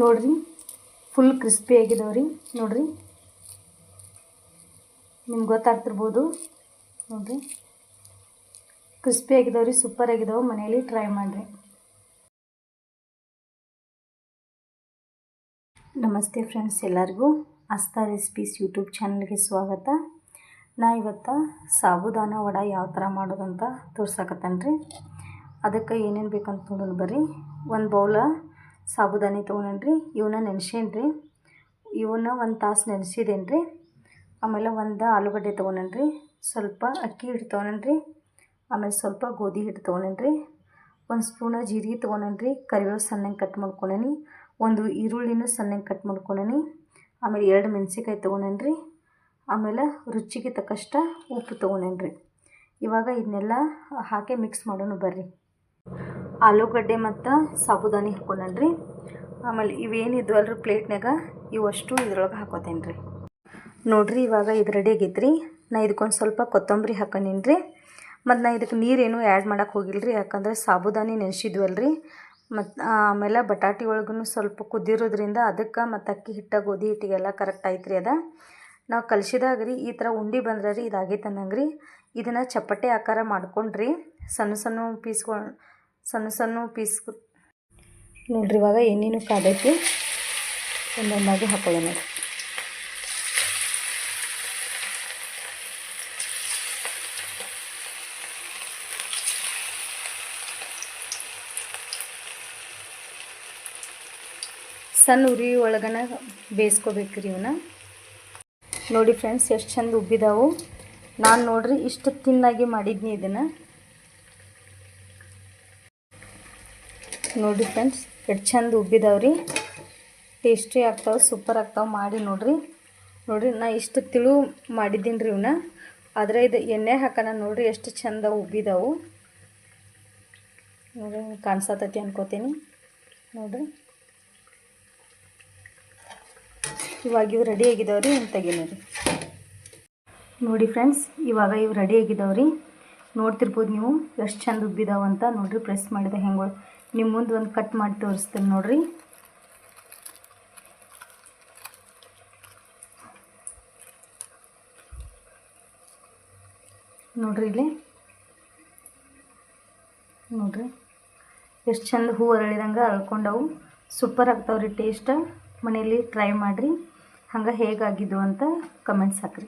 ನೋಡ್ರಿ full crispy ಆಗಿದಾವೆ ರೀ. ನೋಡ್ರಿ ನಿಮ್ಗೆ ಗೊತ್ತಾಗ್ತಿರ್ಬೋದು. ನೋಡ್ರಿ ಕ್ರಿಸ್ಪಿ ಆಗಿದಾವೆ ರೀ, ಸೂಪರ್ ಆಗಿದಾವೆ. ಮನೆಯಲ್ಲಿ ಟ್ರೈ ಮಾಡಿರಿ. ನಮಸ್ತೆ ಫ್ರೆಂಡ್ಸ್, ಎಲ್ಲರಿಗೂ ಆಸ್ಥಾ ರೆಸಿಪೀಸ್ ಯೂಟ್ಯೂಬ್ ಚಾನಲ್ಗೆ ಸ್ವಾಗತ. ನಾ ಇವತ್ತು ಸಾಬುದಾನ ವಡೆ ಯಾವ ಥರ ಮಾಡೋದಂತ ತೋರ್ಸಕತ್ತೇನೆ ರೀ. ಅದಕ್ಕೆ ಏನೇನು ಬೇಕಂತ ನೋಡೋಣ ಬರ್ರಿ. ಒಂದು ಬೌಲ ಸಾಬುದಾನಿ ತೊಗೊಂಡ್ರಿ. ಇವನ್ನ ನೆನೆಸೇನ್ರಿ. ಇವನ್ನ ಒಂದು ತಾಸು ನೆನೆಸಿದೇನು ರೀ. ಆಮೇಲೆ ಒಂದು ಆಲೂಗಡ್ಡೆ ತೊಗೊಂಡ್ರಿ, ಸ್ವಲ್ಪ ಅಕ್ಕಿ ಹಿಟ್ಟು ತೊಗೊಂಡ್ರಿ, ಆಮೇಲೆ ಸ್ವಲ್ಪ ಗೋಧಿ ಹಿಟ್ಟು ತೊಗೊಂಡ್ರಿ, ಒಂದು ಸ್ಪೂನ ಜೀರಿಗೆ ತೊಗೊಂಡ್ರಿ, ಕರಿಬೇವು ಸಣ್ಣಗೆ ಕಟ್ ಮಾಡ್ಕೊಂಡೇನಿ, ಒಂದು ಈರುಳ್ಳಿನೂ ಸಣ್ಣಗೆ ಕಟ್ ಮಾಡ್ಕೊಂಡೇನಿ, ಆಮೇಲೆ 2 ಮೆಣಸಿನ್ಕಾಯಿ ತೊಗೊಂಡ್ರಿ, ಆಮೇಲೆ ರುಚಿಗೆ ತಕ್ಕಷ್ಟ ಉಪ್ಪು ತೊಗೊಂಡ್ರಿ. ಇವಾಗ ಇದನ್ನೆಲ್ಲ ಹಾಕಿ ಮಿಕ್ಸ್ ಮಾಡೋಣ ಬರ್ರಿ. ಆಲೂಗಡ್ಡೆ ಮತ್ತು ಸಾಬುದಾನಿ ಹಾಕೊಂಡ್ರಿ. ಆಮೇಲೆ ಇವೇನಿದ್ವಲ್ರಿ ಪ್ಲೇಟ್ನಾಗ ಇವಷ್ಟು ಇದ್ರೊಳಗೆ ಹಾಕೋತೇನೆ ರೀ. ನೋಡಿರಿ ಇವಾಗ ಇದು ರೆಡಿ ಆಗೈತ್ರಿ. ನಾ ಇದಕ್ಕೊಂದು ಸ್ವಲ್ಪ ಕೊತ್ತಂಬರಿ ಹಾಕೊಂಡೇನಿ. ಮತ್ತು ನಾ ಇದಕ್ಕೆ ನೀರೇನು ಆ್ಯಡ್ ಮಾಡೋಕ್ಕೆ ಹೋಗಿಲ್ರಿ, ಯಾಕಂದರೆ ಸಾಬುದಾನಿ ನೆನೆಸಿದ್ವಲ್ರಿ. ಮತ್ತು ಆಮೇಲೆ ಬಟಾಟಿ ಒಳಗೂ ಸ್ವಲ್ಪ ಕುದ್ದಿರೋದ್ರಿಂದ ಅದಕ್ಕೆ ಮತ್ತು ಅಕ್ಕಿ ಹಿಟ್ಟು ಗೋಧಿ ಹಿಟ್ಟಿಗೆಲ್ಲ ಕರೆಕ್ಟ್ ಐತ್ರಿ. ನಾವು ಕಲಿಸಿದಾಗ ರೀ ಈ ಥರ ಉಂಡೆ ಬಂದ್ರೆ ರೀ ಇದಾಗೈತೆ ಅನ್ನಂಗೆ ರೀ. ಇದನ್ನು ಚಪ್ಪಟೆ ಆಕಾರ ಮಾಡ್ಕೊಂಡ್ರಿ, ಸಣ್ಣ ಸಣ್ಣ ಪೀಸ್ ನೋಡ್ರಿ. ಇವಾಗ ಎಣ್ಣೆನೂ ಕಾದೈತಿ, ಒಂದೊಂದಾಗಿ ಹಾಕೊಳ್ಳೋಣ. ಸಣ್ಣ ಉರಿ ಒಳಗನ ಬೇಯಿಸ್ಕೋಬೇಕ್ರಿ ಇವನ್ನ. ನೋಡಿ ಫ್ರೆಂಡ್ಸ್ ಎಷ್ಟು ಚಂದ ಉಬ್ಬಿದಾವು. ನಾನು ನೋಡ್ರಿ ಇಷ್ಟು ತಿನ್ನಾಗಿ ಮಾಡಿದ್ನಿ ಇದನ್ನು. ನೋಡಿರಿ ಫ್ರೆಂಡ್ಸ್ ಎಷ್ಟು ಚಂದ ಉಬ್ಬಿದಾವ್ರಿ. ಟೇಸ್ಟಿ ಆಗ್ತಾವೆ, ಸೂಪರ್ ಆಗ್ತಾವೆ. ಮಾಡಿ ನೋಡ್ರಿ. ನಾ ಇಷ್ಟು ತಿಳು ಮಾಡಿದ್ದೀನಿ ರೀ ಇವನ್ನ. ಆದರೆ ಇದು ಎಣ್ಣೆ ಹಾಕೋಣ ನೋಡ್ರಿ ಎಷ್ಟು ಚಂದ ಉಬ್ಬಿದಾವು. ನೋಡ್ರಿ ಕಾಣಿಸತೈತಿ ಅನ್ಕೋತೀನಿ. ನೋಡ್ರಿ ಇವಾಗ ಇವು ರೆಡಿ ಆಗಿದಾವ್ರಿ. ಇನ್ನು ತೆಗಿನೋರಿ. ನೋಡಿ ಫ್ರೆಂಡ್ಸ್ ಇವಾಗ ಇವು ರೆಡಿ ಆಗಿದಾವ್ರಿ. ನೋಡ್ತಿರ್ಬೋದು ನೀವು ಎಷ್ಟು ಚಂದ ಉಬ್ಬಿದಾವಂತ. ನೋಡ್ರಿ ಪ್ರೆಸ್ ಮಾಡಿದೆ ಹೆಂಗೆ ನಿಮ್ಮ ಮುಂದೆ ಒಂದು ಕಟ್ ಮಾಡಿ ತೋರಿಸ್ತೀನಿ ನೋಡ್ರಿ. ನೋಡ್ರಿ ಇಲ್ಲಿ ನೋಡ್ರಿ ಎಷ್ಟು ಚಂದ ಹೂವು ಅರಳಿದಂಗೆ ಅಳ್ಕೊಂಡವು. ಸೂಪರ್ ಆಗ್ತಾವ್ರಿ ಟೇಸ್ಟ್. ಮನೆಯಲ್ಲಿ ಟ್ರೈ ಮಾಡಿರಿ. ಹಂಗೆ ಹೇಗಾಗಿದ್ದು ಅಂತ ಕಮೆಂಟ್ಸ್ ಹಾಕ್ರಿ.